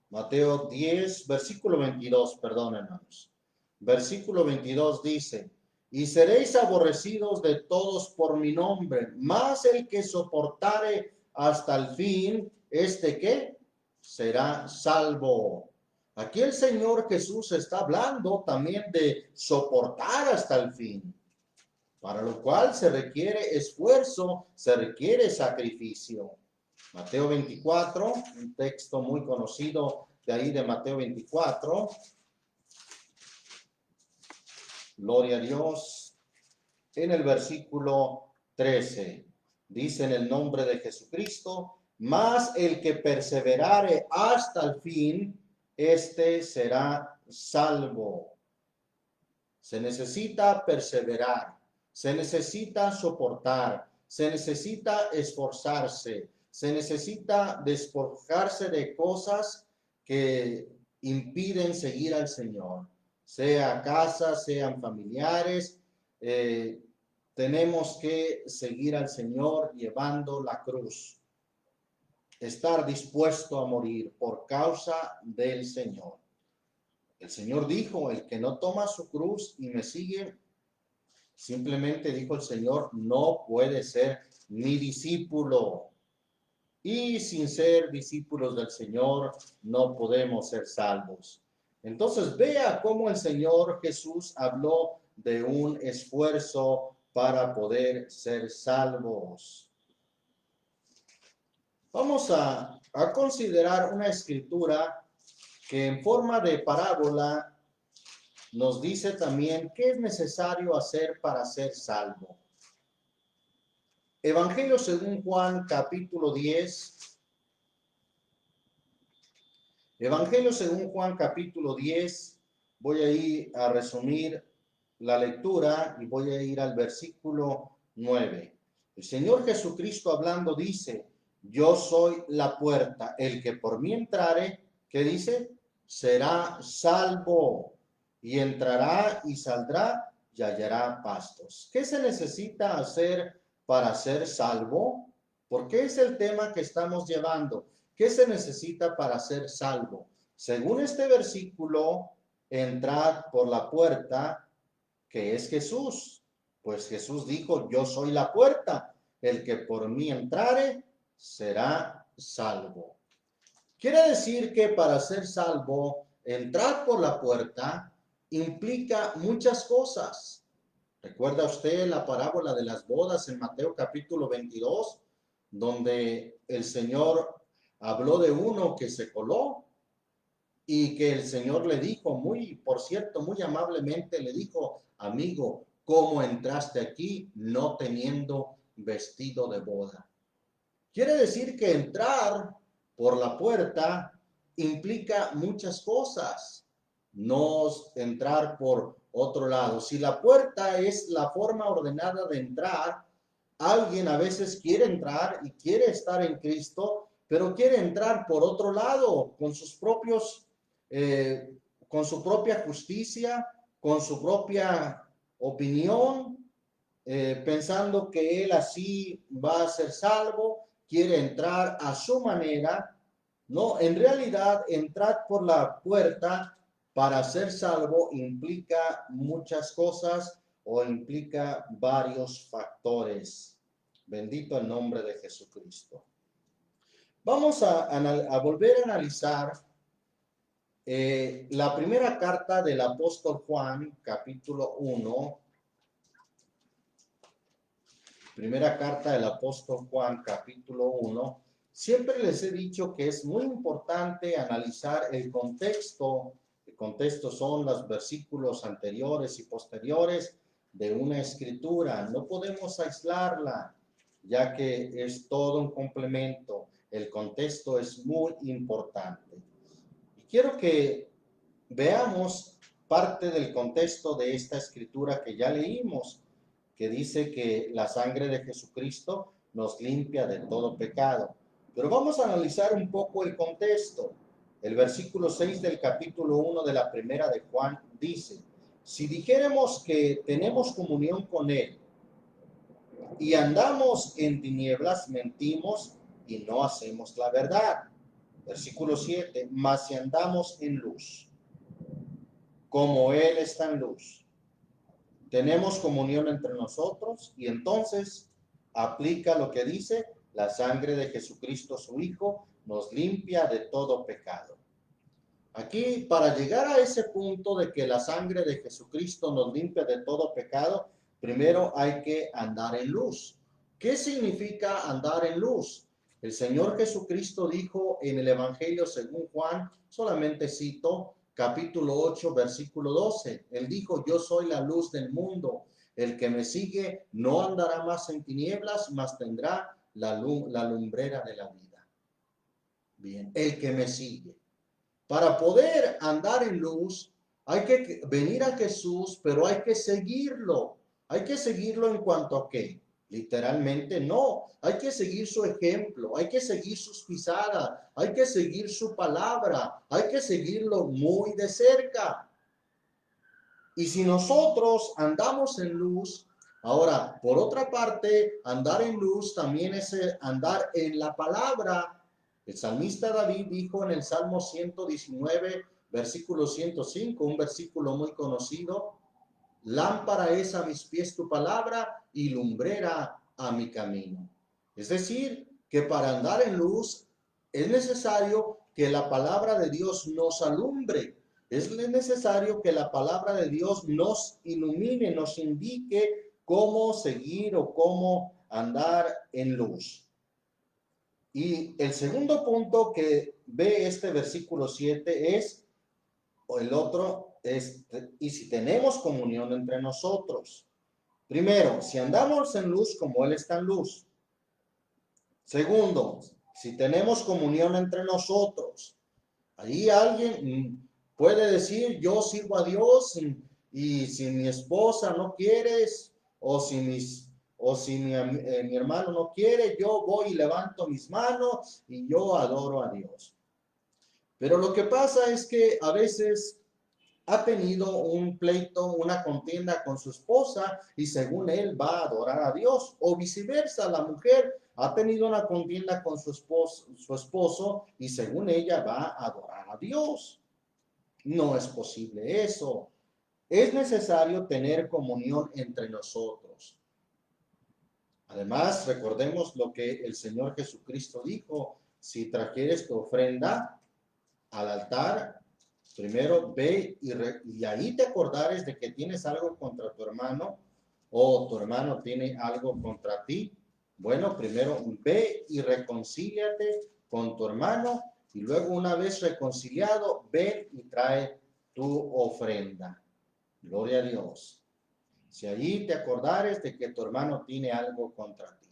Mateo 10, versículo 22, perdón, hermanos. Versículo 22 dice: y seréis aborrecidos de todos por mi nombre, mas el que soportare hasta el fin, ¿qué? Será salvo. Aquí el Señor Jesús está hablando también de soportar hasta el fin. para lo cual se requiere esfuerzo, se requiere sacrificio. Mateo 24, un texto muy conocido de ahí de Mateo 24. Gloria a Dios. En el versículo 13, dice en el nombre de Jesucristo, mas el que perseverare hasta el fin, este será salvo. Se necesita perseverar, se necesita soportar, se necesita esforzarse, se necesita despojarse de cosas que impiden seguir al Señor, sea casa, sean familiares. Tenemos que seguir al Señor llevando la cruz, estar dispuesto a morir por causa del Señor. El Señor dijo, el que no toma su cruz y me sigue, simplemente dijo el Señor, no puede ser mi discípulo. Y sin ser discípulos del Señor, no podemos ser salvos. Entonces vea cómo el Señor Jesús habló de un esfuerzo para poder ser salvos. Vamos a considerar una escritura que en forma de parábola nos dice también qué es necesario hacer para ser salvo. Evangelio según Juan, capítulo 10. Evangelio según Juan, capítulo 10. Voy a ir a resumir la lectura y voy a ir al versículo 9. El Señor Jesucristo hablando dice, yo soy la puerta, el que por mí entrare, ¿qué dice? Será salvo, y entrará y saldrá y hallará pastos. ¿Qué se necesita hacer para ser salvo? Porque es el tema que estamos llevando. ¿Qué se necesita para ser salvo? Según este versículo, entrad por la puerta, que es Jesús. Pues Jesús dijo, yo soy la puerta. El que por mí entrare, será salvo. Quiere decir que para ser salvo, entrar por la puerta implica muchas cosas. ¿Recuerda usted la parábola de las bodas en Mateo capítulo 22, donde el Señor habló de uno que se coló y que el Señor le dijo, por cierto, muy amablemente le dijo, amigo, ¿cómo entraste aquí no teniendo vestido de boda? Quiere decir que entrar por la puerta implica muchas cosas, no entrar por otro lado. Si la puerta es la forma ordenada de entrar, alguien a veces quiere entrar y quiere estar en Cristo, pero quiere entrar por otro lado, con sus propios, con su propia justicia, con su propia opinión, pensando que él así va a ser salvo, quiere entrar a su manera. No, en realidad, entrar por la puerta para ser salvo implica muchas cosas o implica varios factores. Bendito el nombre de Jesucristo. Vamos a volver a analizar la primera carta del apóstol Juan, capítulo 1. Primera carta del apóstol Juan, capítulo 1. Siempre les he dicho que es muy importante analizar el contexto. El contexto son los versículos anteriores y posteriores de una escritura. No podemos aislarla, ya que es todo un complemento. El contexto es muy importante. Y quiero que veamos parte del contexto de esta escritura que ya leímos, que dice que la sangre de Jesucristo nos limpia de todo pecado. Pero vamos a analizar un poco el contexto. El versículo 6 del capítulo 1 de la primera de Juan dice, si dijéramos que tenemos comunión con Él y andamos en tinieblas, mentimos y no hacemos la verdad. Versículo 7, mas si andamos en luz, como Él está en luz, tenemos comunión entre nosotros y entonces aplica lo que dice, la sangre de Jesucristo su Hijo nos limpia de todo pecado. Aquí, para llegar a ese punto de que la sangre de Jesucristo nos limpia de todo pecado, primero hay que andar en luz. ¿Qué significa andar en luz? El Señor Jesucristo dijo en el Evangelio según Juan, solamente cito, capítulo 8, versículo 12. Él dijo, yo soy la luz del mundo. El que me sigue no andará más en tinieblas, mas tendrá la lumbrera de la vida. Bien, el que me sigue. Para poder andar en luz, hay que venir a Jesús, pero hay que seguirlo. Hay que seguirlo en cuanto a qué. Literalmente no. Hay que seguir su ejemplo, hay que seguir sus pisadas, hay que seguir su palabra, hay que seguirlo muy de cerca. Y si nosotros andamos en luz, ahora, por otra parte, andar en luz también es andar en la palabra. El salmista David dijo en el Salmo 119, versículo 105, un versículo muy conocido, lámpara es a mis pies tu palabra y lumbrera a mi camino. Es decir, que para andar en luz es necesario que la palabra de Dios nos alumbre. Es necesario que la palabra de Dios nos ilumine, nos indique cómo seguir o cómo andar en luz. Y el segundo punto que ve este versículo 7 es, o el otro es, y si tenemos comunión entre nosotros. Primero, si andamos en luz como Él está en luz. Segundo, si tenemos comunión entre nosotros. Ahí alguien puede decir, yo sirvo a Dios y si mi esposa no quiere, o si mi hermano no quiere, yo voy y levanto mis manos y yo adoro a Dios. Pero lo que pasa es que a veces ha tenido un pleito, una contienda con su esposa y según él va a adorar a Dios, o viceversa, la mujer ha tenido una contienda con su esposo y según ella va a adorar a Dios. No es posible eso. Es necesario tener comunión entre nosotros. Además, recordemos lo que el Señor Jesucristo dijo, si trajeres tu ofrenda al altar, primero ve y ahí te acordares de que tienes algo contra tu hermano o tu hermano tiene algo contra ti. Bueno, primero ve y reconcíliate con tu hermano y luego una vez reconciliado, ven y trae tu ofrenda. Gloria a Dios. Si allí te acordares de que tu hermano tiene algo contra ti.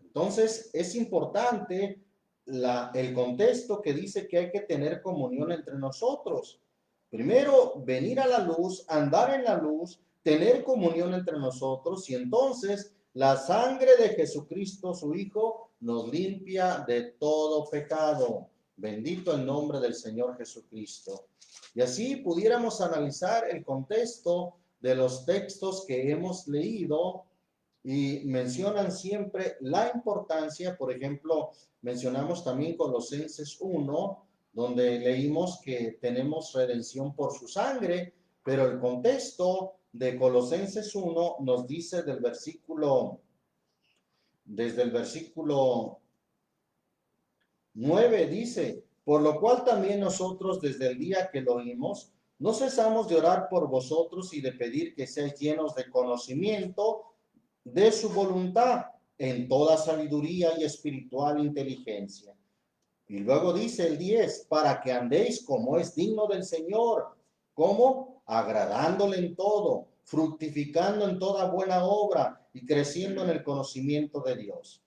Entonces, es importante el contexto que dice que hay que tener comunión entre nosotros. Primero, venir a la luz, andar en la luz, tener comunión entre nosotros y entonces la sangre de Jesucristo, su Hijo, nos limpia de todo pecado. Bendito el nombre del Señor Jesucristo. Y así pudiéramos analizar el contexto de los textos que hemos leído y mencionan siempre la importancia, por ejemplo, mencionamos también Colosenses 1, donde leímos que tenemos redención por su sangre, pero el contexto de Colosenses 1 nos dice desde el versículo 9 dice, por lo cual también nosotros desde el día que lo oímos, no cesamos de orar por vosotros y de pedir que seáis llenos de conocimiento de su voluntad en toda sabiduría y espiritual inteligencia. Y luego dice el 10, para que andéis como es digno del Señor, como agradándole en todo, fructificando en toda buena obra y creciendo en el conocimiento de Dios.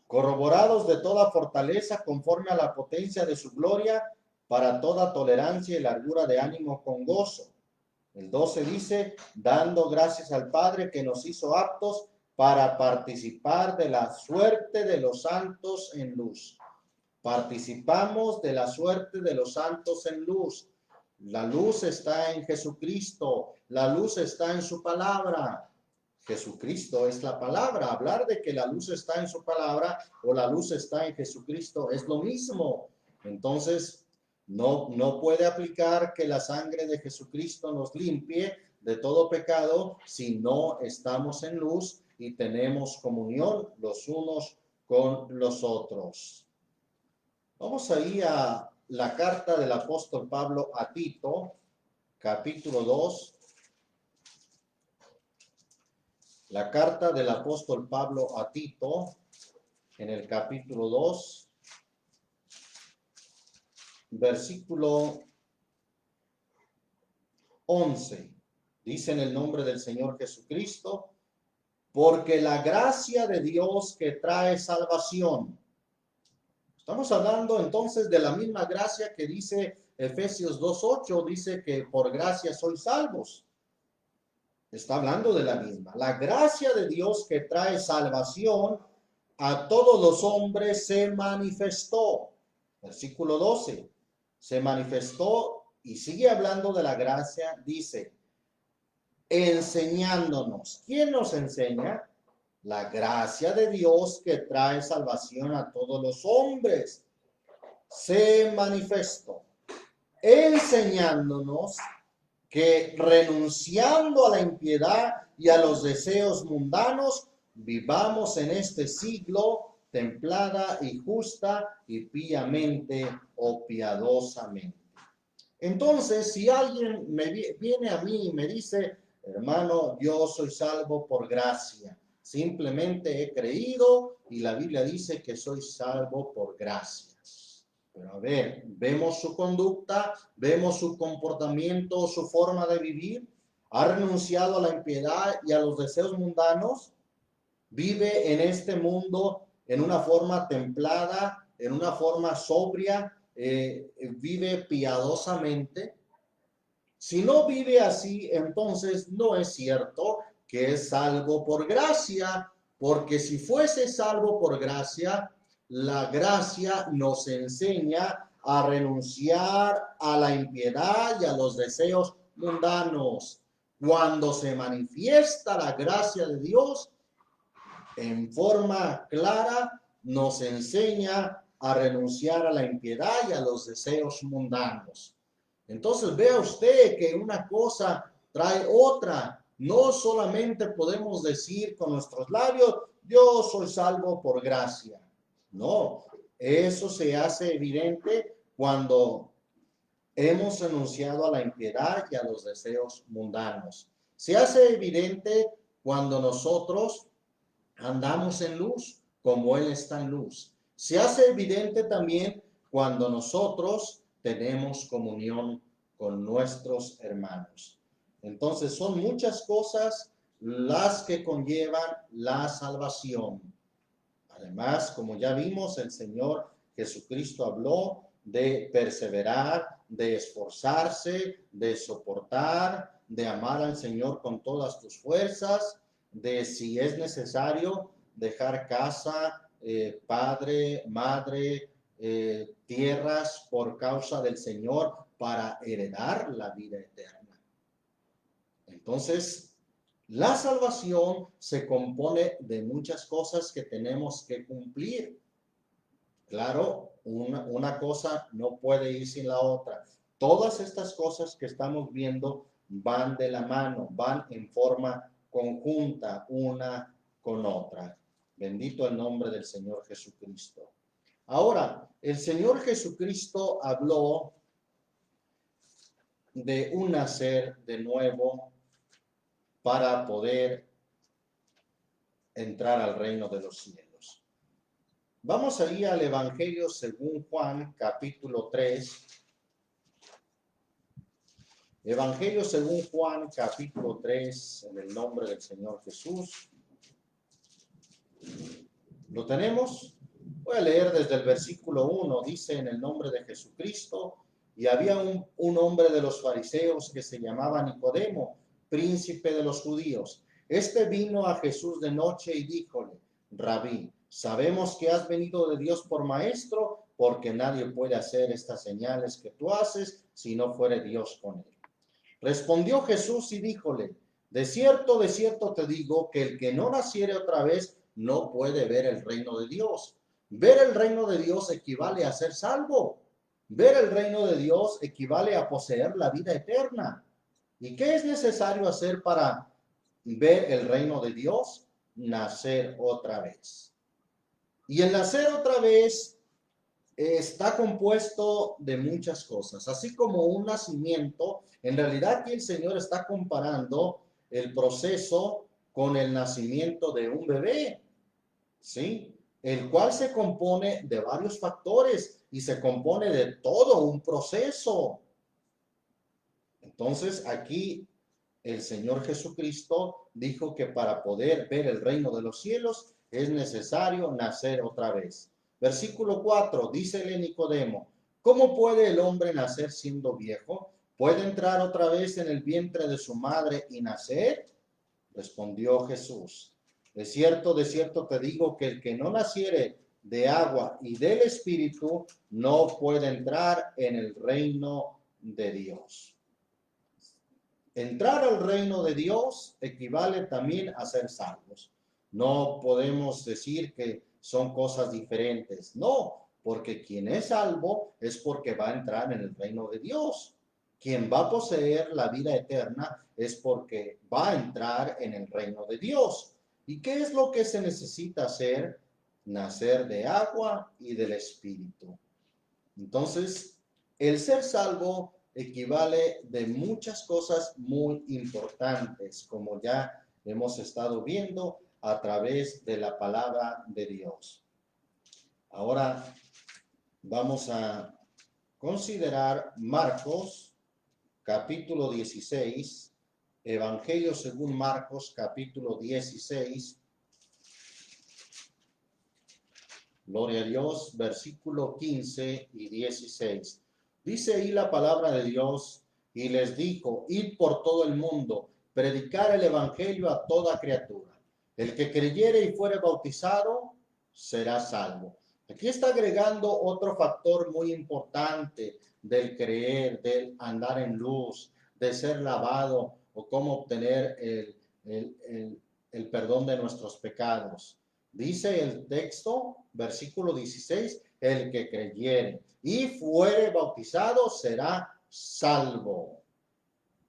Corroborados de toda fortaleza conforme a la potencia de su gloria, para toda tolerancia y largura de ánimo con gozo. El 12 dice, dando gracias al Padre que nos hizo aptos para participar de la suerte de los santos en luz. Participamos de la suerte de los santos en luz. La luz está en Jesucristo, la luz está en su palabra. Jesucristo es la palabra. Hablar de que la luz está en su palabra o la luz está en Jesucristo es lo mismo. Entonces, no puede aplicar que la sangre de Jesucristo nos limpie de todo pecado si no estamos en luz y tenemos comunión los unos con los otros. Vamos ahí a la carta del apóstol Pablo a Tito, capítulo 2. La carta del apóstol Pablo a Tito, en el capítulo 2, versículo 11. Dice en el nombre del Señor Jesucristo, porque la gracia de Dios que trae salvación. Estamos hablando entonces de la misma gracia que dice Efesios 2:8, dice que por gracia sois salvos. Está hablando de la misma. La gracia de Dios que trae salvación a todos los hombres se manifestó. Versículo 12. Se manifestó y sigue hablando de la gracia, dice, enseñándonos. ¿Quién nos enseña? La gracia de Dios que trae salvación a todos los hombres se manifestó, enseñándonos que renunciando a la impiedad y a los deseos mundanos, vivamos en este siglo templada y justa y piamente o piadosamente. Entonces, si alguien viene a mí y me dice, hermano, yo soy salvo por gracia, simplemente he creído y la Biblia dice que soy salvo por gracia. Pero a ver, vemos su conducta, vemos su comportamiento, su forma de vivir, ha renunciado a la impiedad y a los deseos mundanos, vive en este mundo en una forma templada, en una forma sobria, vive piadosamente. Si no vive así, entonces no es cierto que es salvo por gracia, porque si fuese salvo por gracia, la gracia nos enseña a renunciar a la impiedad y a los deseos mundanos. Cuando se manifiesta la gracia de Dios, en forma clara, nos enseña a renunciar a la impiedad y a los deseos mundanos. Entonces vea usted que una cosa trae otra. No solamente podemos decir con nuestros labios, yo soy salvo por gracia. No, eso se hace evidente cuando hemos renunciado a la impiedad y a los deseos mundanos. Se hace evidente cuando nosotros andamos en luz, como Él está en luz. Se hace evidente también cuando nosotros tenemos comunión con nuestros hermanos. Entonces, son muchas cosas las que conllevan la salvación. Además, como ya vimos, el Señor Jesucristo habló de perseverar, de esforzarse, de soportar, de amar al Señor con todas tus fuerzas, de si es necesario dejar casa, padre, madre, tierras por causa del Señor para heredar la vida eterna. Entonces, la salvación se compone de muchas cosas que tenemos que cumplir. Claro, una cosa no puede ir sin la otra. Todas estas cosas que estamos viendo van de la mano, van en forma conjunta una con otra. Bendito el nombre del Señor Jesucristo. Ahora, el Señor Jesucristo habló de un nacer de nuevo para poder entrar al reino de los cielos. Vamos ahí al Evangelio según Juan, capítulo 3. Evangelio según Juan, capítulo 3, en el nombre del Señor Jesús. ¿Lo tenemos? Voy a leer desde el versículo 1. Dice, en el nombre de Jesucristo, y había un hombre de los fariseos que se llamaba Nicodemo, príncipe de los judíos. Este vino a Jesús de noche y díjole, Rabí, sabemos que has venido de Dios por maestro, porque nadie puede hacer estas señales que tú haces si no fuere Dios con él. Respondió Jesús y díjole, de cierto te digo que el que no naciere otra vez no puede ver el reino de Dios. Ver el reino de Dios equivale a ser salvo. Ver el reino de Dios equivale a poseer la vida eterna. ¿Y qué es necesario hacer para ver el reino de Dios? Nacer otra vez. Y el nacer otra vez está compuesto de muchas cosas. Así como un nacimiento, en realidad aquí el Señor está comparando el proceso con el nacimiento de un bebé, ¿sí? El cual se compone de varios factores y se compone de todo un proceso. Entonces, aquí el Señor Jesucristo dijo que para poder ver el reino de los cielos es necesario nacer otra vez. Versículo 4, dícele Nicodemo, ¿cómo puede el hombre nacer siendo viejo? ¿Puede entrar otra vez en el vientre de su madre y nacer? Respondió Jesús, de cierto te digo que el que no naciere de agua y del Espíritu no puede entrar en el reino de Dios. Entrar al reino de Dios equivale también a ser salvos. No podemos decir que son cosas diferentes. No, porque quien es salvo es porque va a entrar en el reino de Dios. Quien va a poseer la vida eterna es porque va a entrar en el reino de Dios. ¿Y qué es lo que se necesita hacer? Nacer de agua y del Espíritu. Entonces, el ser salvo equivale de muchas cosas muy importantes, como ya hemos estado viendo a través de la palabra de Dios. Ahora vamos a considerar Marcos, capítulo 16, Evangelio según Marcos, capítulo 16. Gloria a Dios, versículo 15 y 16. Dice ahí la palabra de Dios, y les dijo, id por todo el mundo, predicar el evangelio a toda criatura. El que creyere y fuere bautizado, será salvo. Aquí está agregando otro factor muy importante del creer, del andar en luz, de ser lavado o cómo obtener el perdón de nuestros pecados. Dice el texto, versículo 16, el que creyere y fuere bautizado será salvo.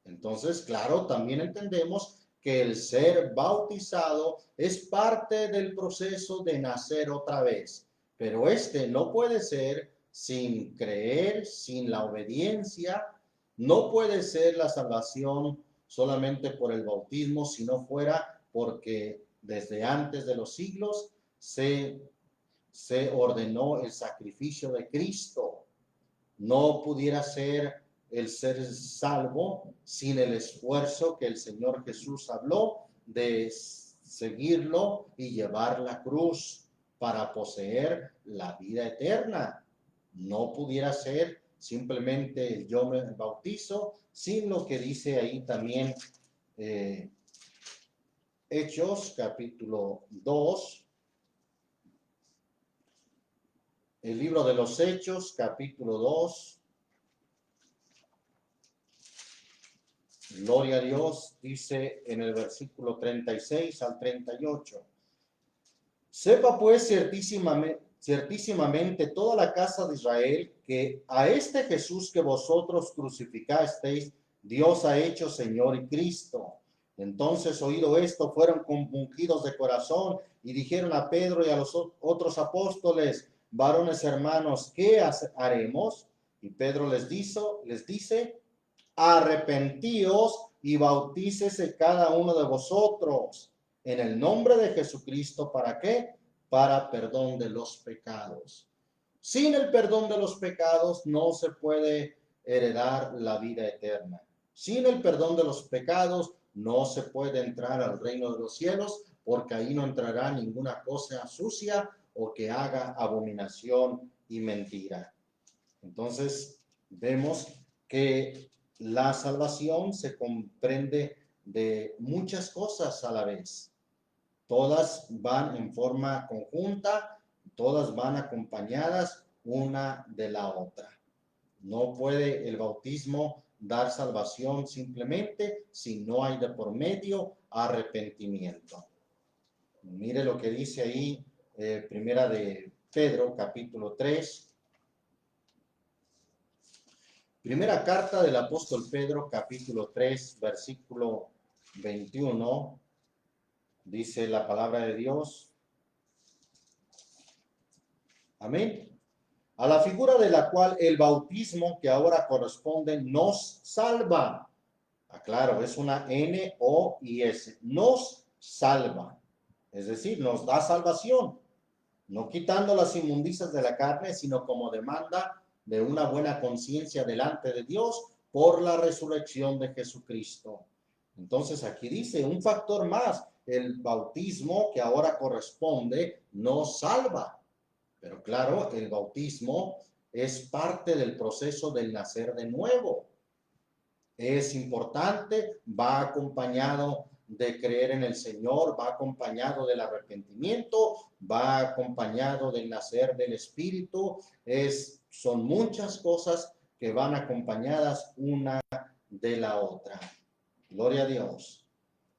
Entonces, claro, también entendemos que el ser bautizado es parte del proceso de nacer otra vez, pero este no puede ser sin creer, sin la obediencia, no puede ser la salvación solamente por el bautismo, si no fuera porque desde antes de los siglos se ordenó el sacrificio de Cristo. No pudiera ser el ser salvo sin el esfuerzo que el Señor Jesús habló de seguirlo y llevar la cruz para poseer la vida eterna. No pudiera ser simplemente yo me bautizo sin lo que dice ahí también Hechos capítulo 2, el libro de los Hechos capítulo 2, gloria a Dios, dice en el versículo 36 al 38. Sepa pues ciertísimamente toda la casa de Israel que a este Jesús que vosotros crucificasteis, Dios ha hecho Señor y Cristo. Entonces, oído esto, fueron compungidos de corazón y dijeron a Pedro y a los otros apóstoles, varones hermanos, ¿qué haremos? Y Pedro les dice, arrepentíos y bautícese cada uno de vosotros en el nombre de Jesucristo. ¿Para qué? Para perdón de los pecados. Sin el perdón de los pecados no se puede heredar la vida eterna. Sin el perdón de los pecados no se puede entrar al reino de los cielos, porque ahí no entrará ninguna cosa sucia o que haga abominación y mentira. Entonces, vemos que la salvación se comprende de muchas cosas a la vez. Todas van en forma conjunta, todas van acompañadas una de la otra. No puede el bautismo dar salvación simplemente si no hay de por medio arrepentimiento. Mire lo que dice ahí, primera de Pedro, capítulo 3. Primera carta del apóstol Pedro, capítulo 3, versículo 21, dice la palabra de Dios. Amén. A la figura de la cual el bautismo que ahora corresponde nos salva. Aclaro, es una N-O-I-S. Nos salva. Es decir, nos da salvación, no quitando las inmundicias de la carne, sino como demanda de una buena conciencia delante de Dios por la resurrección de Jesucristo. Entonces aquí dice un factor más, el bautismo que ahora corresponde nos salva. Pero claro, el bautismo es parte del proceso del nacer de nuevo. Es importante, va acompañado de creer en el Señor, va acompañado del arrepentimiento, va acompañado del nacer del Espíritu. Son muchas cosas que van acompañadas una de la otra. Gloria a Dios.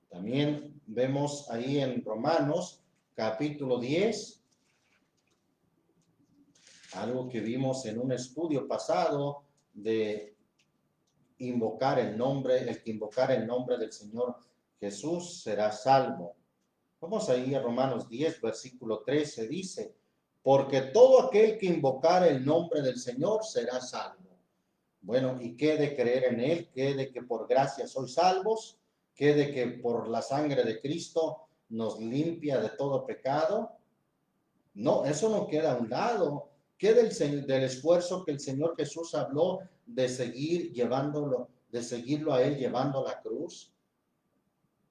También vemos ahí en Romanos capítulo 10, algo que vimos en un estudio pasado de invocar el que invocar el nombre del Señor Jesús será salvo. Vamos ahí a Romanos 10, versículo 13, dice, porque todo aquel que invocar el nombre del Señor será salvo. Bueno, ¿y qué de creer en Él? ¿Qué de que por gracia sois salvos? ¿Qué de que por la sangre de Cristo nos limpia de todo pecado? No, eso no queda a un lado. ¿Qué del esfuerzo que el Señor Jesús habló de seguir llevándolo, de seguirlo a Él llevando la cruz?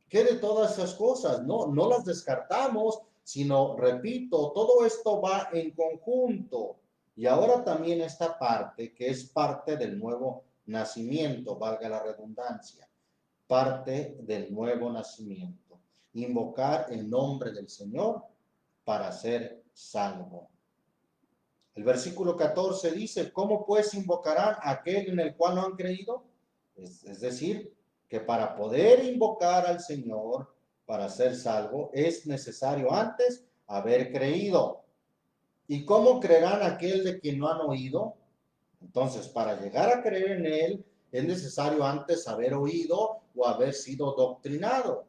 ¿Qué de todas esas cosas? No las descartamos, sino, repito, todo esto va en conjunto. Y ahora también esta parte, que es parte del nuevo nacimiento, valga la redundancia, parte del nuevo nacimiento. Invocar el nombre del Señor para ser salvo. El versículo 14 dice, ¿cómo pues invocarán a aquel en el cual no han creído? Es decir, que para poder invocar al Señor, para ser salvo, es necesario antes haber creído. ¿Y cómo creerán aquel de quien no han oído? Entonces, para llegar a creer en Él, es necesario antes haber oído o haber sido doctrinado.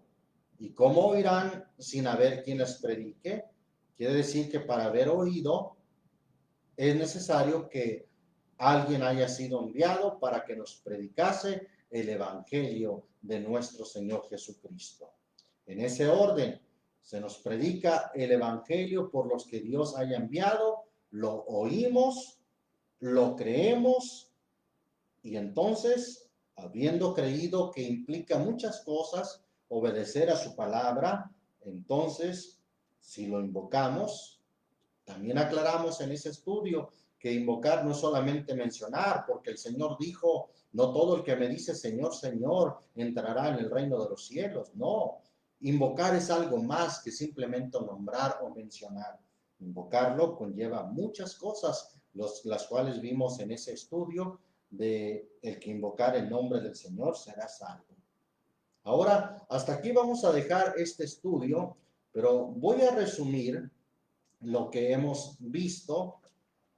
¿Y cómo oirán sin haber quien les predique? Quiere decir que para haber oído, es necesario que alguien haya sido enviado para que nos predicase el Evangelio de nuestro Señor Jesucristo. En ese orden, se nos predica el Evangelio por los que Dios haya enviado, lo oímos, lo creemos y entonces, habiendo creído que implica muchas cosas, obedecer a su palabra, entonces, si lo invocamos, también aclaramos en ese estudio que invocar no es solamente mencionar, porque el Señor dijo, no todo el que me dice Señor, Señor, entrará en el reino de los cielos. No, invocar es algo más que simplemente nombrar o mencionar. Invocarlo conlleva muchas cosas, las cuales vimos en ese estudio de el que invocar el nombre del Señor será salvo. Ahora, hasta aquí vamos a dejar este estudio, pero voy a resumir lo que hemos visto.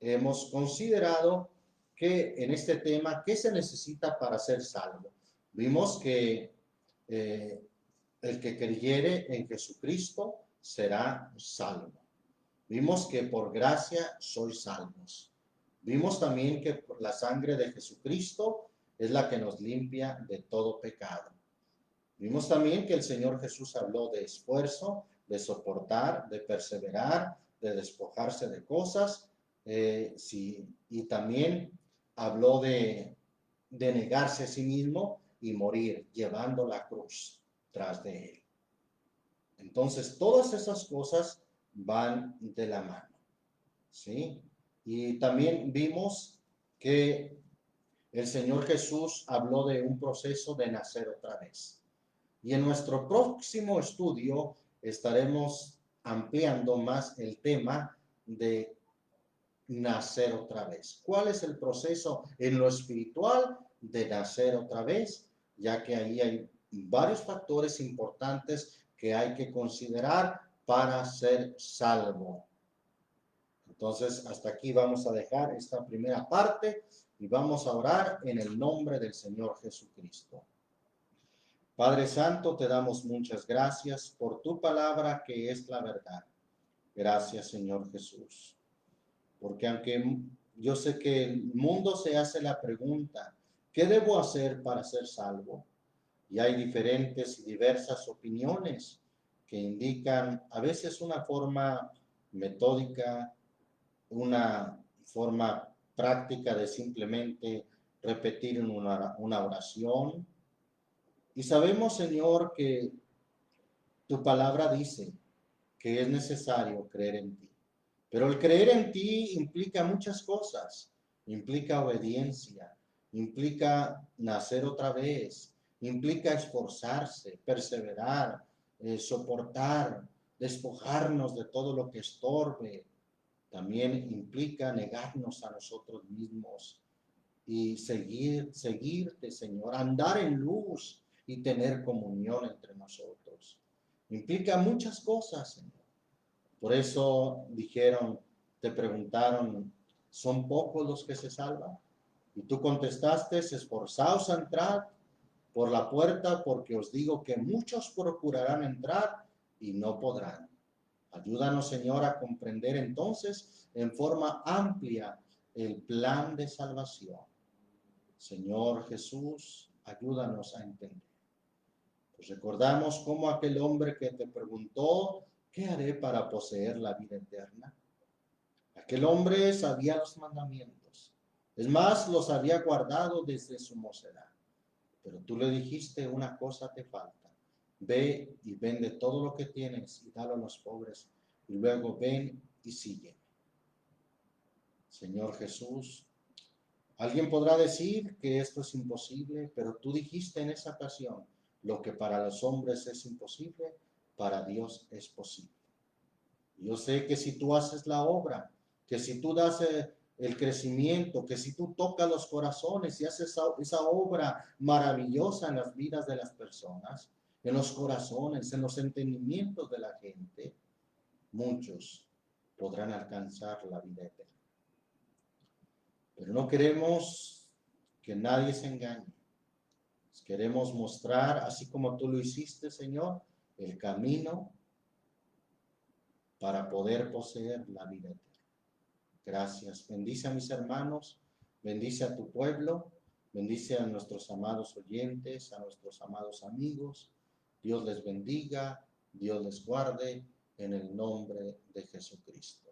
Hemos considerado que en este tema, ¿qué se necesita para ser salvo? Vimos que el que creyere en Jesucristo será salvo. Vimos que por gracia sois salvos. Vimos también que por la sangre de Jesucristo es la que nos limpia de todo pecado. Vimos también que el Señor Jesús habló de esfuerzo, de soportar, de perseverar, de despojarse de cosas, y también habló de negarse a sí mismo y morir llevando la cruz tras de él. Entonces, todas esas cosas van de la mano, ¿sí? Y también vimos que el Señor Jesús habló de un proceso de nacer otra vez. Y en nuestro próximo estudio estaremos ampliando más el tema de nacer otra vez. ¿Cuál es el proceso en lo espiritual de nacer otra vez? Ya que ahí hay varios factores importantes que hay que considerar para ser salvo. Entonces, hasta aquí vamos a dejar esta primera parte y vamos a orar en el nombre del Señor Jesucristo. Padre Santo, te damos muchas gracias por tu palabra que es la verdad. Gracias, Señor Jesús. Porque aunque yo sé que el mundo se hace la pregunta, ¿qué debo hacer para ser salvo? Y hay diferentes y diversas opiniones. que indican a veces una forma metódica, una forma práctica de simplemente repetir una oración. Y sabemos, Señor, que tu palabra dice que es necesario creer en ti. Pero el creer en ti implica muchas cosas. Implica obediencia, implica nacer otra vez, implica esforzarse, perseverar, soportar, despojarnos de todo lo que estorbe. También implica negarnos a nosotros mismos y seguirte, Señor, andar en luz y tener comunión entre nosotros. Implica muchas cosas, Señor. Por eso dijeron, te preguntaron, ¿son pocos los que se salvan? Y tú contestaste, esforzaos a entrar por la puerta, porque os digo que muchos procurarán entrar y no podrán. Ayúdanos, Señor, a comprender entonces en forma amplia el plan de salvación. Señor Jesús, ayúdanos a entender. Pues recordamos cómo aquel hombre que te preguntó, ¿qué haré para poseer la vida eterna? Aquel hombre sabía los mandamientos. Es más, los había guardado desde su mocedad. Pero tú le dijiste, una cosa te falta. Ve y vende todo lo que tienes y dalo a los pobres. Y luego ven y sígueme. Señor Jesús, alguien podrá decir que esto es imposible, pero tú dijiste en esa ocasión, lo que para los hombres es imposible, para Dios es posible. Yo sé que si tú haces la obra, que si tú das el crecimiento, que si tú tocas los corazones y haces esa obra maravillosa en las vidas de las personas, en los corazones, en los entendimientos de la gente, muchos podrán alcanzar la vida eterna. Pero no queremos que nadie se engañe. Queremos mostrar, así como tú lo hiciste, Señor, el camino para poder poseer la vida eterna. Gracias. Bendice a mis hermanos, bendice a tu pueblo, bendice a nuestros amados oyentes, a nuestros amados amigos. Dios les bendiga, Dios les guarde, en el nombre de Jesucristo.